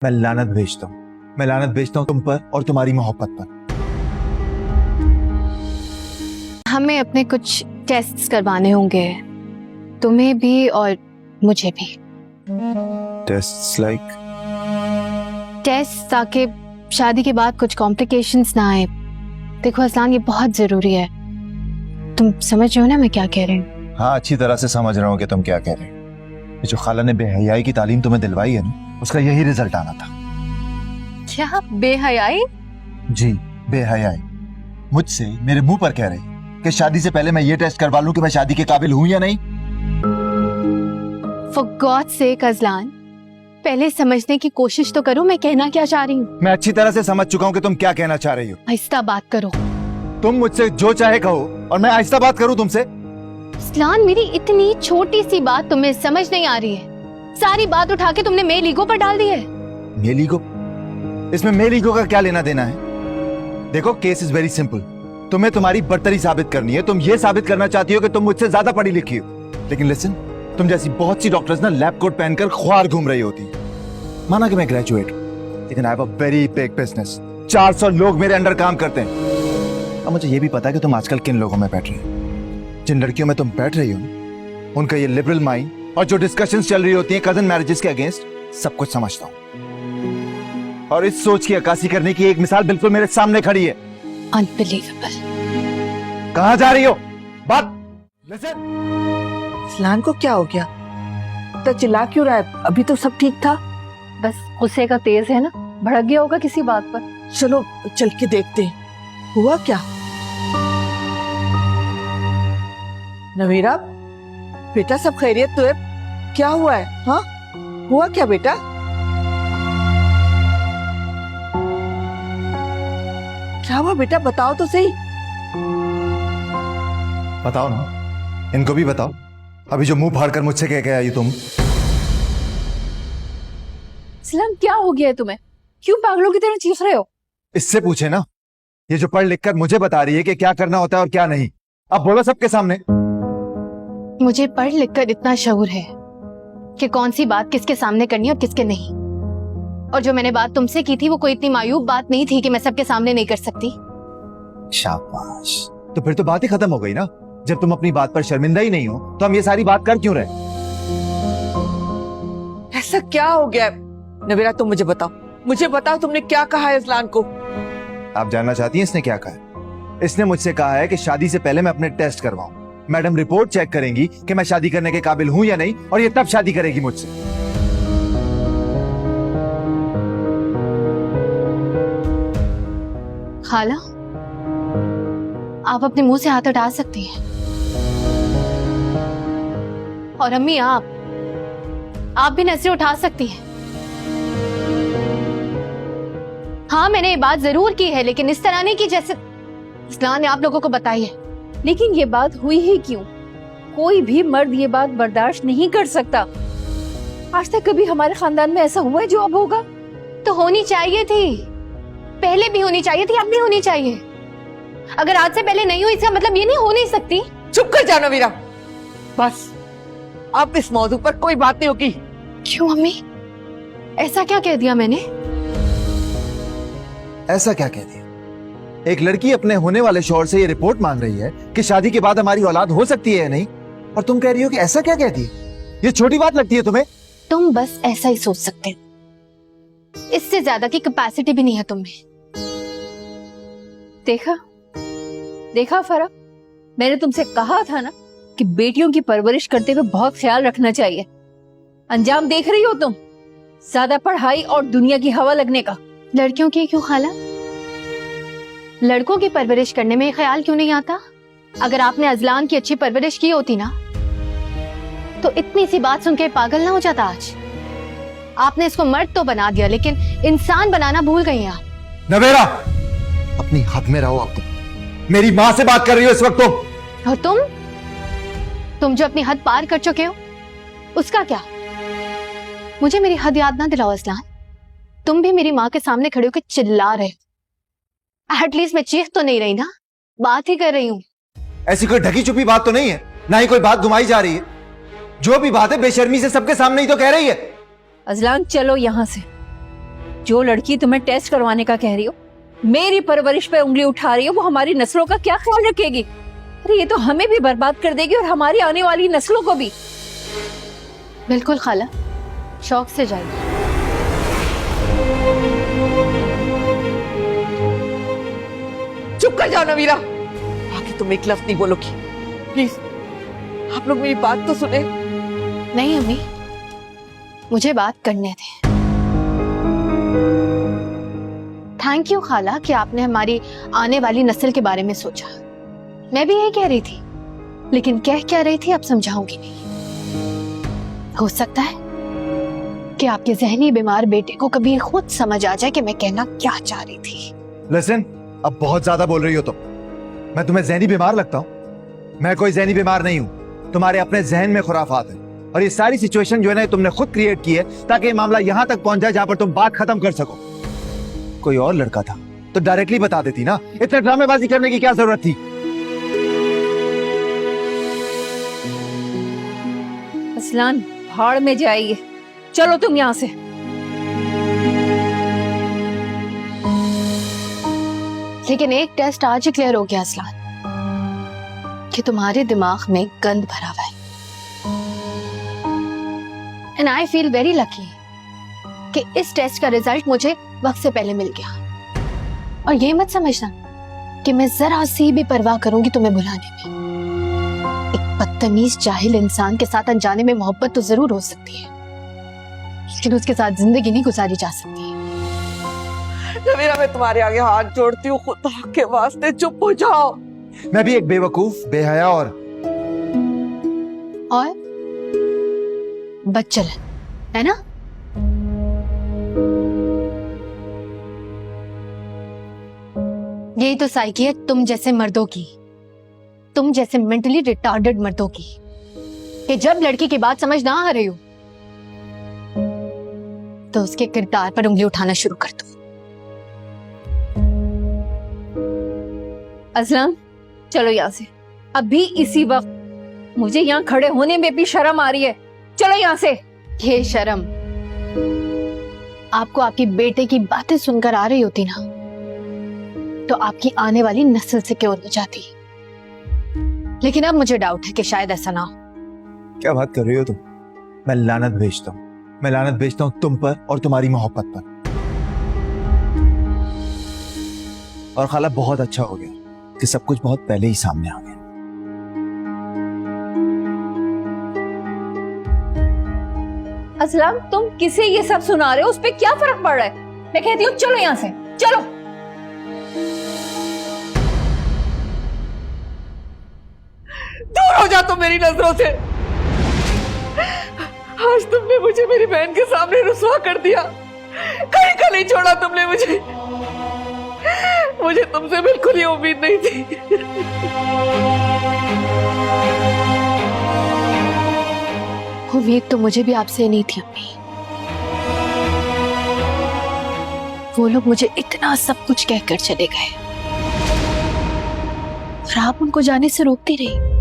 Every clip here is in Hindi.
मैं लानत भेजता हूँ, मैं लानत भेजता हूँ तुम पर और तुम्हारी मोहब्बत पर। हमें अपने कुछ टेस्ट्स करवाने होंगे, तुम्हें भी और मुझे भी। Tests like? टेस्ट ताकि शादी के बाद कुछ कॉम्प्लिकेशंस ना आए। देखो असलान, ये बहुत जरूरी है। तुम समझ रहे हो ना मैं क्या कह रही हूँ? हाँ, अच्छी तरह से समझ रहा हूँ कि तुम क्या कह रहे हो। ये जो खाला ने बेहयाई की तालीम तुम्हें दिलवाई है ना, उसका यही रिजल्ट आना था। क्या बेहयाई? जी, बेहयाई। मुझसे मेरे मुंह पर कह रहे कि शादी से पहले मैं ये टेस्ट करवा लूं कि मैं शादी के काबिल हूं या नहीं। For God's sake अज़लान, पहले समझने की कोशिश तो करो मैं कहना क्या चाह रही हूँ। मैं अच्छी तरह से समझ चुका हूँ कि तुम क्या कहना चाह रही हो। आहिस्ता बात करो। तुम मुझसे जो चाहे कहो और मैं आहिस्ता बात करूँ तुमसे। अज़लान, मेरी इतनी छोटी सी बात तुम्हें समझ नहीं आ रही है। सारी बात उठा के तुमने मेल ईगो पर डाल दी है। Male ego? इसमें मेल ईगो का क्या लेना देना है? देखो, केस इज वेरी सिंपल। तुम्हें तुम्हारी बर्तरी साबित करनी है। तुम ये साबित करना चाहती हो कि तुम मुझसे ज्यादा पढ़ी लिखी हो। लेकिन लिसन, तुम जैसी बहुत सी डॉक्टर्स ना लैब कोट पहनकर ख्वार घूम रही होती। माना कि मैं ग्रेजुएट हूं, लेकिन I have a very big business. 400 लोग मेरे अंडर काम करते हैं। अब मुझे ये भी पता है कि तुम आजकल किन लोगों में बैठ रही हो। जिन लड़कियों में तुम बैठ रही हो उनका ये लिबरल माइंड और जो डिस्कशंस चल रही होती हैं कजन मैरिजेस के अगेंस्ट, सब कुछ समझता हूं। और इस सोच की अक्कासी करने की एक मिसाल बिल्कुल मेरे सामने खड़ी है। अनबिलीवेबल। कहां जा रही हो? बात लिसन। अज़लान को क्या हो गया? तो चिल्ला क्यों रहा है? अभी तो सब ठीक था। बस गुस्से का तेज है ना, भड़क गया होगा किसी बात पर। चलो चल के देखते हैं हुआ क्या। नवीरा, बेटा सब खैरियत तो है? क्या हुआ है? हाँ, हुआ क्या बेटा? क्या हुआ बेटा, बताओ तो सही। बताओ ना, इनको भी बताओ। अभी जो मुंह फाड़ कर मुझसे कह के आई तुम। सलाम, क्या हो गया है तुम्हें? क्यों पागलों की तरह चीख रहे हो? इससे पूछे ना, ये जो पढ़ लिख कर मुझे बता रही है कि क्या करना होता है और क्या नहीं। अब बोलो सबके सामने। मुझे पढ़ लिख कर इतना शऊर है कि कौन सी बात किसके सामने करनी है और किसके नहीं। और जो मैंने बात तुमसे की थी वो कोई इतनी मायूब बात नहीं थी कि मैं सबके सामने नहीं कर सकती। शाबाश। तो फिर तो बात ही खत्म हो गई ना। जब तुम अपनी बात पर शर्मिंदा ही नहीं हो तो हम ये सारी बात कर क्यों रहे? ऐसा क्या हो गया? नवीरा तुम मुझे बताओ तुमने क्या कहा है अज़लान को? आप जानना चाहती हैं इसने क्या कहा है? इसने मुझसे कहा है कि शादी से पहले मैं अपने टेस्ट करवाऊं। मैडम रिपोर्ट चेक करेंगी कि मैं शादी करने के काबिल हूं या नहीं, और ये तब शादी करेगी मुझसे। खाला, आप अपने मुंह से हाथ हटा सकती हैं। और अम्मी, आप भी नजरें उठा सकती हैं। हाँ, मैंने ये बात जरूर की है, लेकिन इस तरह नहीं कि जैसे इस्लाम ने आप लोगों को बताई है। लेकिन ये बात हुई ही क्यों? कोई भी मर्द ये बात बर्दाश्त नहीं कर सकता। आज तक कभी हमारे खानदान में ऐसा हुआ है जो अब होगा? तो होनी चाहिए थी, पहले भी होनी चाहिए थी, अब भी होनी चाहिए। अगर आज से पहले नहीं हुई इसका मतलब ये नहीं हो नहीं सकती। चुप कर जाओ नवीरा, बस अब इस मौजू पर कोई बात नहीं होगी। क्यों अम्मी, ऐसा क्या कह दिया मैंने? ऐसा क्या कह दिया? एक लड़की अपने होने वाले शौहर से ये रिपोर्ट मांग रही है कि शादी के बाद हमारी औलाद हो सकती है या नहीं, और तुम कह रही हो कि ऐसा क्या कह दिया? ये छोटी बात लगती है तुम्हें? तुम बस ऐसा ही सोच सकते हो, इससे ज्यादा की कैपेसिटी भी नहीं है तुम में। देखा फरा, मैंने तुमसे कहा था ना कि बेटियों की परवरिश करते हुए बहुत ख्याल रखना चाहिए। अंजाम देख रही हो तुम, ज्यादा पढ़ाई और दुनिया की हवा लगने का। लड़कियों की क्यों खाला? लड़कों की परवरिश करने में ख्याल क्यों नहीं आता? अगर आपने अज़लान की अच्छी परवरिश की होती ना तो इतनी सी बात सुन के पागल ना हो जाता आज। आपने इसको मर्द तो बना दिया, लेकिन इंसान बनाना भूल गई हैं आप। नवेरा, अपनी हद में रहो। आप तुम मेरी माँ से बात कर रही हो इस वक्त। और तुम जो अपनी हद पार कर चुके हो उसका क्या? मुझे मेरी हद याद ना दिलाओ अज़लान। तुम भी मेरी माँ के सामने खड़े होकर चिल्ला रहे हो। एटलीस्ट मैं चीख तो नहीं रही ना, बात ही कर रही हूँ। ऐसी कोई ढकी छुपी बात तो नहीं है, ना ही कोई बात घुमाई जा रही है। जो भी बात है बेशर्मी से सबके सामने ही तो कह रही है। अज़लान चलो यहाँ से, जो लड़की तुम्हें टेस्ट करवाने का कह रही हो, मेरी परवरिश पे उंगली उठा रही हो, वो हमारी नस्लों का क्या ख्याल रखेगी? अरे ये तो हमें भी बर्बाद कर देगी और हमारी आने वाली नस्लों को भी। बिल्कुल खाला, शौक से जाइए। चुप कर जाओ नवीरा, आगे तुम एक लफ्ज नहीं बोलोगी प्लीज। आप लोग मेरी बात तो सुने। नहीं अम्मी, मुझे बात करने थे। थैंक यू खाला कि आपने हमारी आने वाली नस्ल के बारे में सोचा। मैं भी यही कह रही थी, लेकिन कह क्या रही थी अब समझाऊंगी नहीं। हो सकता है कि आपके जहनी बीमार बेटे को कभी खुद समझ आ जाए कि मैं कहना क्या चाह रही थी। लिसन, अब बहुत ज्यादा बोल रही हो तुम। मैं तुम्हें जहनी बीमार लगता हूँ? मैं कोई जहनी बीमार नहीं हूँ। तुम्हारे अपने जहन में खुराफात है और ये सारी सिचुएशन जो है ना तुमने खुद क्रिएट की है ताकि ये मामला यहाँ तक पहुंच जाए जहां पर तुम बात खत्म कर सको। कोई और लड़का था तो डायरेक्टली बता देती ना, इतने ड्रामेबाजी करने की क्या जरूरत थी? असलान भाड़ में जाइए, चलो तुम यहाँ से। लेकिन एक टेस्ट आज ही क्लियर हो गया असलान, कि तुम्हारे दिमाग में गंद भरा हुआ है। And I feel very lucky कि इस टेस्ट का रिजल्ट मुझे वक्त से पहले मिल गया। और ये मत समझना कि मैं जरा सी भी परवाह करूंगी तुम्हें बुलाने में। एक बदतमीज जाहिल इंसान के साथ अनजाने में मोहब्बत तो जरूर हो सकती है, लेकिन उसके साथ जिंदगी नहीं गुजारी जा सकती। नवीरा, मैं तुम्हारे आगे हाथ जोड़ती हूँ, खुदा के वास्ते चुप हो जाओ। मैं भी एक बेवकूफ, बेहया और बच्चल है ना? यही तो साइकी है तुम जैसे मर्दों की, तुम जैसे मेंटली रिटार्डेड मर्दों की, कि जब लड़की की बात समझ ना आ रही हो तो उसके किरदार पर उंगली उठाना शुरू कर दो। असलम चलो यहाँ से, अभी इसी वक्त। मुझे यहाँ खड़े होने में भी शर्म आ रही है, चलो यहाँ से। ये शर्म आपको आपकी बेटे की बातें सुनकर आ रही होती ना, तो आपकी आने वाली नस्ल से क्यों न जाती। लेकिन अब मुझे डाउट है कि शायद ऐसा ना हो। क्या बात कर रही हो तुम? मैं लानत भेजता हूँ, मैं लानत भेजता हूँ तुम पर और तुम्हारी मोहब्बत पर। और खाला बहुत अच्छा हो गया कि सब कुछ बहुत पहले ही सामने आ गया। असलम तुम किसे ये सब सुना रहे हो? उस पे क्या फर्क पड़ रहा है? मैं कहती हूँ चलो यहाँ से, चलो। दूर हो जा तुम मेरी नजरों से। आज तुमने मुझे मेरी बहन के सामने रुसवा कर दिया, कहीं का नहीं छोड़ा तुमने मुझे। मुझे तुमसे बिल्कुल ही उम्मीद नहीं थी। उम्मीद तो मुझे भी आपसे नहीं थी अम्मी। वो लोग मुझे इतना सब कुछ कहकर चले गए और आप उनको जाने से रोकती रही।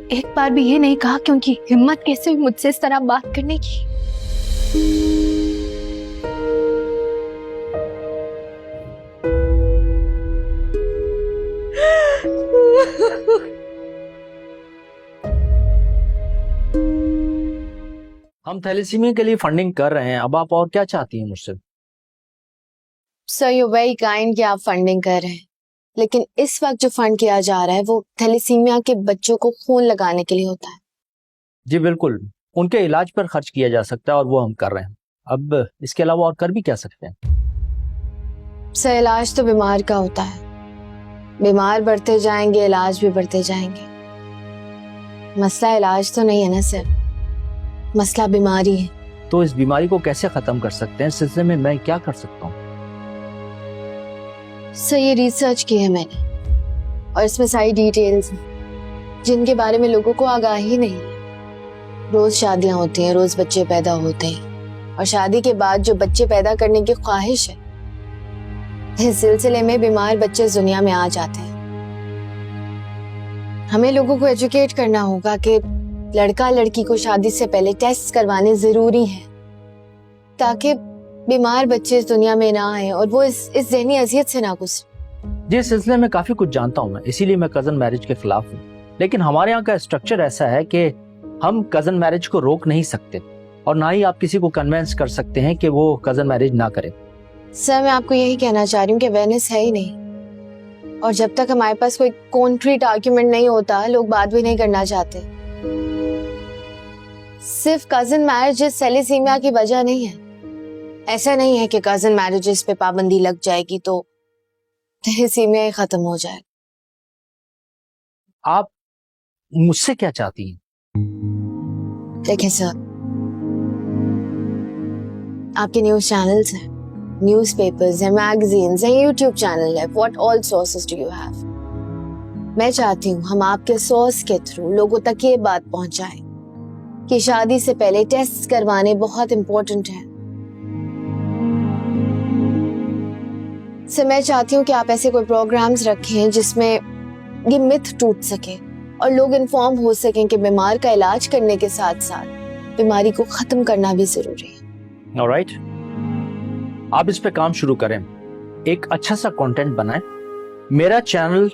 एक बार भी ये नहीं कहा कि उनकी हिम्मत कैसे हुई मुझसे इस तरह बात करने की। हम थैलेसीमिया के लिए फंडिंग कर रहे हैं, अब आप और क्या चाहती हैं मुझसे? सर यू वेरी काइंड कि आप फंडिंग कर रहे हैं, लेकिन इस वक्त जो फंड किया जा रहा है वो थैलेसीमिया के बच्चों को खून लगाने के लिए होता है। जी बिल्कुल, उनके इलाज पर खर्च किया जा सकता है और वो हम कर रहे हैं। अब इसके अलावा और कर भी क्या सकते हैं? सर इलाज तो बीमार का होता है, बीमार बढ़ते जाएंगे इलाज भी बढ़ते जाएंगे। मसला इलाज तो नहीं है ना सर, मसला बीमारी है। तो इस बीमारी को कैसे खत्म कर सकते हैं, इस सिलसिले में मैं क्या कर सकता हूँ? सर ये रिसर्च की है मैंने और इसमें सारी डिटेल्स हैं जिनके बारे में लोगों को आगाही नहीं है। रोज शादियां होती हैं, रोज बच्चे पैदा होते हैं और शादी के बाद जो बच्चे पैदा करने की ख्वाहिश है, इस सिलसिले में बीमार बच्चे दुनिया में आ जाते हैं। हमें लोगों को एजुकेट करना होगा कि लड़का लड़की को शादी से पहले टेस्ट करवाने जरूरी है ताकि बीमार बच्चे इस दुनिया में ना आए और वो इस ज़हनी अजियत से ना गुजरे। जी, इस सिलसिले में काफी कुछ जानता हूँ मैं, इसीलिए मैं कजन मैरिज के खिलाफ हूँ। लेकिन हमारे यहाँ का स्ट्रक्चर ऐसा है कि हम कजन मैरिज को रोक नहीं सकते और ना ही आप किसी को कन्विंस कर सकते हैं कि वो कजन मैरिज ना करे। सर, मैं आपको यही कहना चाह रही हूँ कि अवेयरनेस है ही नहीं, और जब तक हमारे पास कोई कॉन्क्रीट आर्ग्यूमेंट नहीं होता, लोग बात भी नहीं करना चाहते। सिर्फ कजन मैरिजेस सेलेसीमिया की वजह नहीं है। ऐसा नहीं है कि कजन मैरिजेस पे पाबंदी लग जाएगी तो सेलेसीमिया ही खत्म हो जाए। आप मुझसे क्या चाहती हैं? देखिए सर, आपके न्यूज चैनल्स हैं, न्यूज़पेपर्स हैं, मैगजीन्स हैं, यूट्यूब चैनल है। What all sources do you have? मैं चाहती हूँ हम आपके सोर्स के थ्रू लोगों तक ये बात पहुंचाएं कि शादी से पहले टेस्ट करवाने बहुत इंपॉर्टेंट है। मैं चाहती हूँ कि आप ऐसे कोई प्रोग्राम्स रखें जिसमें ये मिथ टूट सके और लोग इन्फॉर्म हो सकें कि बीमार का इलाज करने के साथ साथ बीमारी को खत्म करना भी जरूरी है। ऑलराइट, आप इस पे काम शुरू करें, एक अच्छा सा कंटेंट बनाएं, मेरा चैनल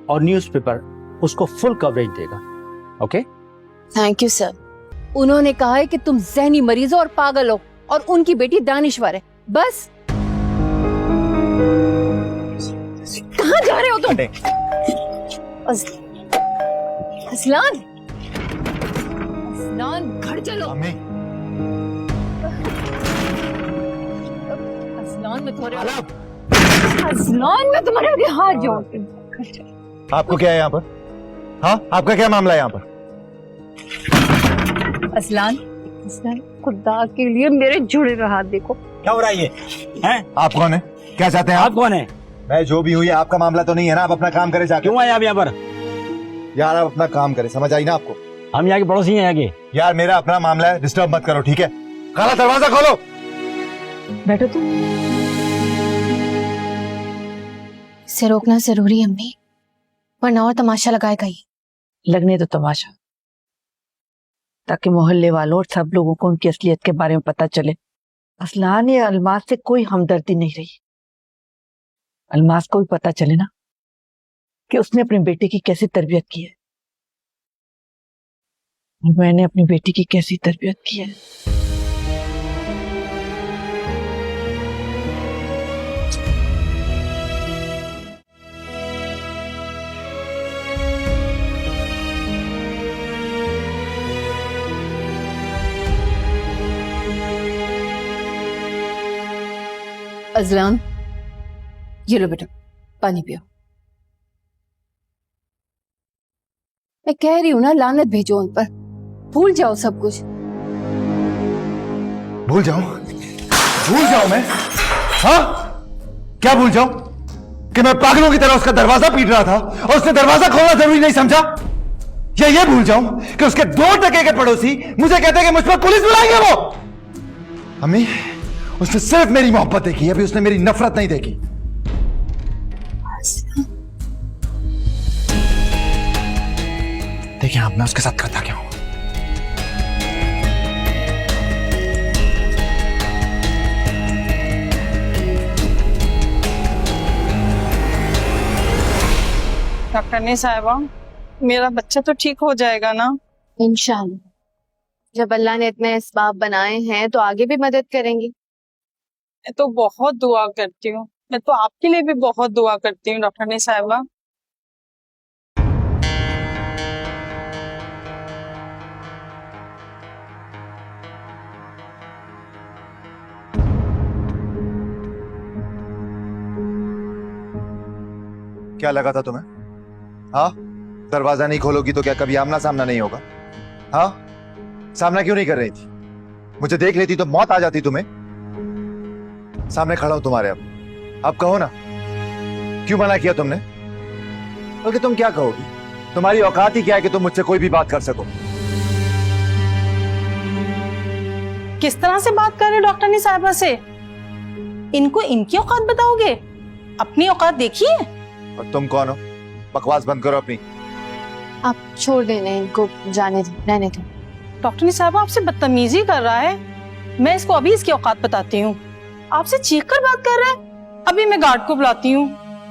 और न्यूज़पेपर उसको फुल कवरेज देगा। ओके? Thank you sir. उन्होंने कहा है कि तुम जहनी मरीज हो और पागल हो और उनकी बेटी दानिश्वर है। बस। कहाँ जा रहे हो तुम? असलान, असलान, घर चलो। अम्मी, असलान, मैं तुम्हारे असलान, मैं तुम्हारे आगे हाथ जोड़ती हूँ। आपको क्या है यहाँ पर? हाँ, आपका क्या मामला है यहाँ पर? असलान, असलान, खुदा के लिए मेरे जुड़े हुए हाथ देखो। क्या हो रहा है ये? हैं? आप कौन है? क्या चाहते हैं आप कौन है? मैं जो भी हूँ, ये आपका मामला तो नहीं है ना? आप अपना काम करें जाके। क्यों आए आप यहाँ पर? यार आप अपना काम करें, समझ आई ना आपको? हम यहाँ के पड़ोसी हैं यहाँ के। यार मेरा अपना मामला है, डिस्टर्ब मत करो, ठीक है? काला दरवाजा खोलो। बैठो तुम। इसे रोकना जरूरी है अम्मी, वरना और तमाशा लगाएगा ही। लगने दो तमाशा, ताकि मोहल्ले वालों और सब लोगों को उनकी असलियत के बारे में पता चले। असलान या अलमास से कोई हमदर्दी नहीं रही। अलमास को भी पता चले ना कि उसने अपने बेटे की कैसी तरबियत की है, मैंने अपनी बेटी की कैसी तरबियत की है। अजलान, ये लो बेटा, पानी पियो। मैं कह रही हूँ ना, लानत भेजो उन पर, भूल जाओ सब कुछ। भूल जाऊं? भूल जाऊं मैं? हाँ, क्या भूल जाऊं? कि मैं पागलों की तरह उसका दरवाजा पीट रहा था और उसने दरवाजा खोलना जरूरी नहीं समझा? या ये भूल जाऊं कि उसके 2 टके के पड़ोसी मुझे कहते हैं कि मुझ पर पुलिस बुलाएंगे वो? अम्मी, उसने सिर्फ मेरी मोहब्बत देखी है, अभी उसने मेरी नफरत नहीं देखी। देखिए आप, मैं उसके साथ करता क्या हूं? डॉक्टर साहिबा, मेरा बच्चा तो ठीक हो जाएगा ना? इंशाल्लाह। जब अल्लाह ने इतने इसबाब बनाए हैं तो आगे भी मदद करेंगी। मैं तो बहुत दुआ करती हूँ, मैं तो आपके लिए भी बहुत दुआ करती हूँ डॉक्टर साहिबा। क्या लगा था तुम्हें? हाँ, दरवाजा नहीं खोलोगी तो क्या कभी आमना सामना नहीं होगा? हाँ, सामना क्यों नहीं कर रही थी? मुझे देख लेती तो मौत आ जाती तुम्हें। सामने खड़ा हूं तुम्हारे, अब कहो ना, क्यों मना किया तुमने? बल्कि तुम क्या कहोगी? तुम्हारी औकात ही क्या है कि तुम मुझसे कोई भी बात कर सको? किस तरह से बात कर रहे हो डॉक्टर साहिबा से? इनको इनकी औकात बताओगे? अपनी औकात देखिए। और तुम कौन हो? बकवास बंद करो अपनी। आप छोड़ देना इनको, जाने दो, रहने दो। डॉक्टर साहिबा आपसे बदतमीजी कर रहा है। मैं इसको अभी इसकी औकात बताती हूँ। आपसे चीख कर बात कर रहे हैं। अभी मैं गार्ड को बुलाती हूँ।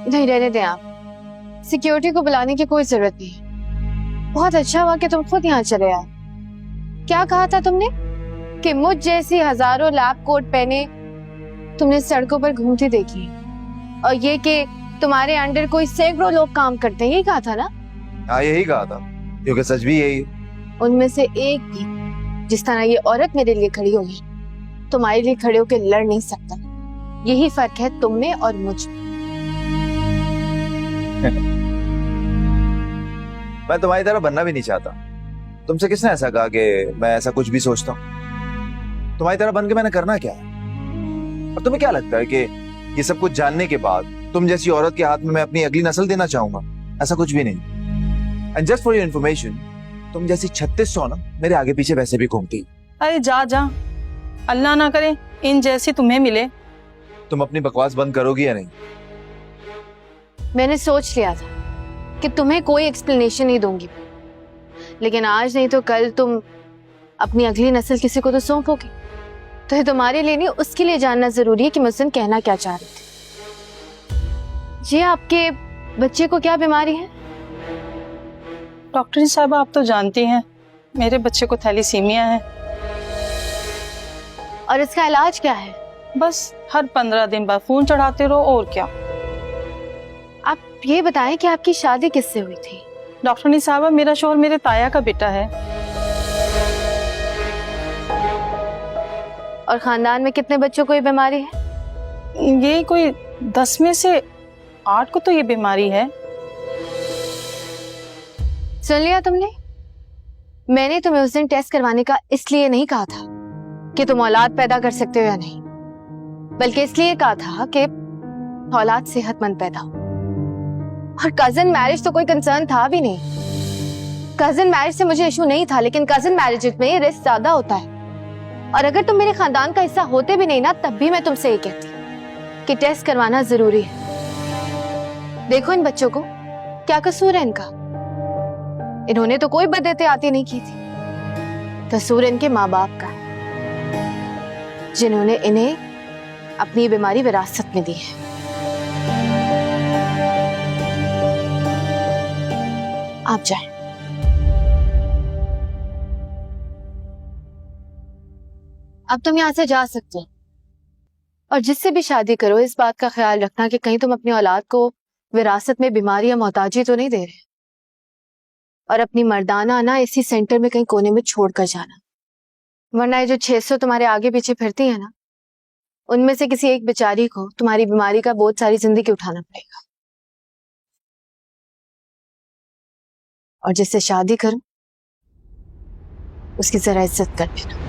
नहीं, रहने दें आप। सिक्योरिटी को बुलाने की कोई जरूरत नहीं। बहुत अच्छा हुआ कि तुम खुद यहाँ चले आए। क्या कहा था तुमने कि मुझ जैसी हजारों लैब कोट पहने तुमने सड़कों पर घूमती देखी, और ये कि तुम्हारे अंडर कोई सैकड़ों लोग काम करते हैं, यही कहा था ना? हाँ, यही कहा था, क्योंकि सच भी यही है। उनमें से एक भी जिस तरह ये औरत मेरे लिए खड़ी होगी तुम्हारे लिए खड़े होकर लड़ नहीं सकता। यही फर्क है तुम में और मुझ में। मैं तुम्हारी तरह बनना भी नहीं चाहता। तुमसे किसने ऐसा कहा कि मैं ऐसा कुछ भी सोचता हूँ? तुम्हारी तरह बन के मैंने करना क्या है? और तुम्हें क्या लगता है कि ये सब कुछ जानने के बाद तुम जैसी औरत के हाथ में मैं अपनी अगली नस्ल देना चाहूंगा? ऐसा कुछ भी नहीं। And just for your information, तुम जैसी 3600 ना मेरे आगे पीछे वैसे भी घूमती। अरे जा जा, अल्लाह ना करे इन जैसी तुम्हें मिले। तुम अपनी बकवास बंद करोगी या नहीं? मैंने सोच लिया था कि तुम्हें कोई एक्सप्लेनेशन नहीं दूंगी, लेकिन आज नहीं तो कल तुम अपनी अगली नस्ल किसी को तो सौंपोगी। तो ये तुम्हारे लिए नहीं, उसके लिए जानना जरूरी है कि मुझसे कहना क्या चाह रहे थे। जी, आपके बच्चे को क्या बीमारी है? डॉक्टर साहब, आप तो जानती हैं मेरे बच्चे को थैलीसीमिया है। और इसका इलाज क्या है? बस हर 15 दिन बाद खून चढ़ाते रहो, और क्या। आप ये बताएं कि आपकी शादी किससे हुई थी? डॉक्टर साहब, मेरा शौहर मेरे ताया का बेटा है। और खानदान में कितने बच्चों को ये बीमारी है? ये कोई 10 में से 8 को तो ये बीमारी है। सुन लिया तुमने? मैंने तुम्हें उस दिन टेस्ट करवाने का इसलिए नहीं कहा था कि तुम औलाद पैदा कर सकते हो या नहीं, बल्कि इसलिए कहा था कि औलाद सेहतमंद पैदा हो। और कजन मैरिज तो कोई कंसर्न था भी नहीं। कजन मैरिज से मुझे इशू नहीं था, लेकिन कजन मैरिज में रिस्क ज्यादा होता है। और अगर तुम मेरे खानदान का हिस्सा होते भी नहीं ना, तब भी मैं तुमसे ये कहती कि टेस्ट करवाना जरूरी है। देखो इन बच्चों को, क्या कसूर है इनका? इन्होंने तो कोई बदअहतियाती आती नहीं की थी। कसूर इनके माँ बाप का, जिन्होंने इन्हें अपनी बीमारी विरासत में दी है। आप जाएं। अब तुम यहां से जा सकते हो, और जिससे भी शादी करो इस बात का ख्याल रखना कि कहीं तुम अपनी औलाद को विरासत में बीमारी या मोहताजी तो नहीं दे रहे। और अपनी मर्दाना ना इसी सेंटर में कहीं कोने में छोड़ कर जाना, वरना ये जो 600 तुम्हारे आगे पीछे फिरती है ना, उनमें से किसी एक बेचारी को तुम्हारी बीमारी का बोझ सारी जिंदगी उठाना पड़ेगा। और जिससे शादी करो उसकी जरा इज्जत कर लेना।